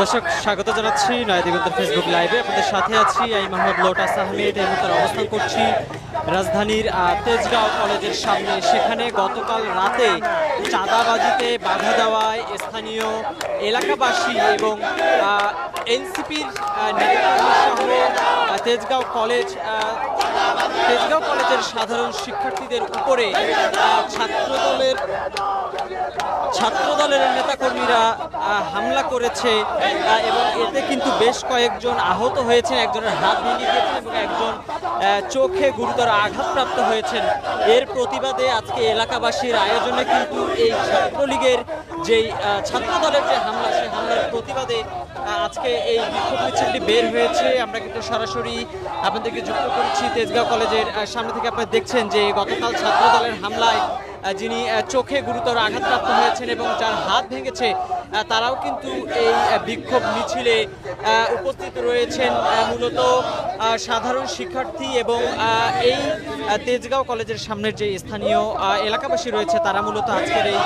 দর্শক স্বাগত জানাচ্ছি নয়া দিগন্তের ফেসবুক লাইভে। আপনাদের সাথে আছি আমি মোহাম্মদ লোটাস আহমেদ। এই মুহূর্তে অবস্থান করছি রাজধানীর তেজগাঁও কলেজের সামনে। সেখানে গতকাল রাতে চাঁদাবাজিতে বাধা দেওয়ায় স্থানীয় এলাকাবাসী এবং এনসিপির নেতাকর্মী সহ তেজগাঁও কলেজের সাধারণ শিক্ষার্থীদের উপরে ছাত্রদলের নেতাকর্মীরা হামলা করেছে এবং এতে কিন্তু বেশ কয়েকজন আহত হয়েছেন, একজনের হাত ভেঙে গিয়েছেন এবং একজন চোখে গুরুতর আঘাতপ্রাপ্ত হয়েছেন। এর প্রতিবাদে আজকে এলাকাবাসীর আয়োজনে কিন্তু এই ছাত্রলীগের যেই ছাত্রদলের যে হামলা, সেই হামলার প্রতিবাদে আজকে এই বিক্ষোভ মিছিলটি বের হয়েছে। আমরা কিন্তু সরাসরি আপনাদেরকে যুক্ত করছি তেজগাঁও কলেজের সামনে থেকে। আপনারা দেখছেন যে গতকাল ছাত্রদলের হামলায় যিনি চোখে গুরুতর আঘাতপ্রাপ্ত হয়েছেন এবং যার হাত ভেঙেছে, তারাও কিন্তু এই বিক্ষোভ মিছিলে উপস্থিত রয়েছেন। মূলত সাধারণ শিক্ষার্থী এবং এই তেজগাঁও কলেজের সামনের যে স্থানীয় এলাকাবাসী রয়েছে, তারা মূলত আজকের এই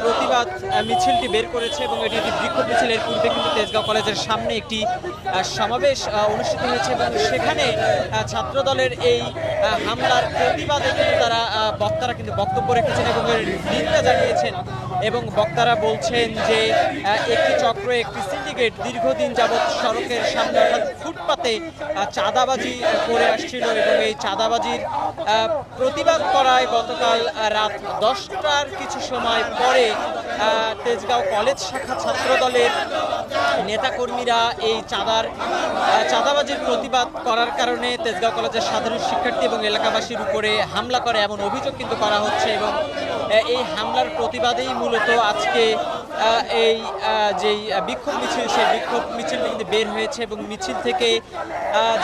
প্রতিবাদ মিছিলটি বের করেছে এবং এটি একটি বিক্ষোভ মিছিলের পূর্বে কিন্তু তেজগাঁও কলেজের সামনে একটি সমাবেশ অনুষ্ঠিত হয়েছে এবং সেখানে ছাত্রদলের এই হামলার প্রতিবাদে কিন্তু বক্তারা কিন্তু বক্তব্য রেখেছেন এবং এর নিন্দা জানিয়েছেন। এবং বক্তারা বলছেন যে একটি চক্র, একটি সিন্ডিকেট দীর্ঘদিন যাবৎ সড়কের সামনে অর্থাৎ ফুটপাতে চাঁদাবাজি করে আসছিল এবং এই চাঁদাবাজির প্রতিবাদ করায় গতকাল রাত 10টার কিছু সময় পরে তেজগাঁও কলেজ শাখা ছাত্রদলের নেতাকর্মীরা এই চাঁদাবাজির প্রতিবাদ করার কারণে তেজগাঁও কলেজের সাধারণ শিক্ষার্থী এবং এলাকাবাসীর উপরে হামলা করে এমন অভিযোগ কিন্তু করা হচ্ছে। এবং এই হামলার প্রতিবাদেই মূলত আজকে এই যেই বিক্ষোভ মিছিল, সেই বিক্ষোভ মিছিল কিন্তু বের হয়েছে এবং মিছিল থেকে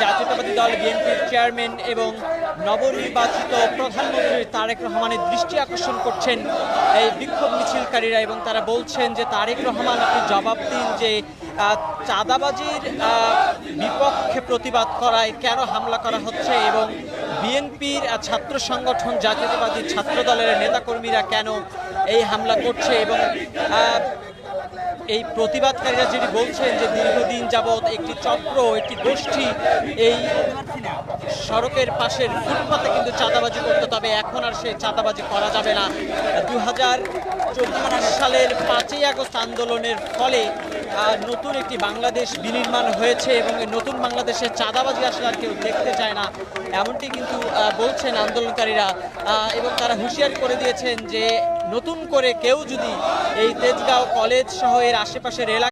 জাতীয়তাবাদী দল বিএনপির চেয়ারম্যান এবং নবনির্বাচিত প্রধানমন্ত্রী তারেক রহমানের দৃষ্টি আকর্ষণ করছেন এই বিক্ষোভ মিছিলকারীরা এবং তারা বলছেন যে তারেক রহমান, আপনি জবাব দিন যে চাঁদাবাজির বিপক্ষে প্রতিবাদ করায় কেন হামলা করা হচ্ছে এবং বিএনপির ছাত্র সংগঠন জাতীয়তাবাদী ছাত্র দলের নেতাকর্মীরা কেন এই হামলা করছে। এবং এই প্রতিবাদকারীরা যেটি বলছেন যে দীর্ঘদিন যাবৎ একটি চক্র, একটি গোষ্ঠী এই সড়কের পাশের ফুটপাতে কিন্তু চাঁদাবাজি করতে, তবে এখন আর সেই চাঁদাবাজি করা যাবে না। 2024 সালের 5ই আগস্ট আন্দোলনের ফলে নতুন একটি বাংলাদেশ বিনির্মাণ হয়েছে এবং এই নতুন বাংলাদেশে চাঁদাবাজি আসলে আর কেউ দেখতে চায় না, এমনটি কিন্তু বলছেন আন্দোলনকারীরা। এবং তারা হুঁশিয়ারি করে দিয়েছেন যে নতুন করে কেউ যদি এই তেজগাঁও কলেজ সহ এর আশেপাশের এলাকা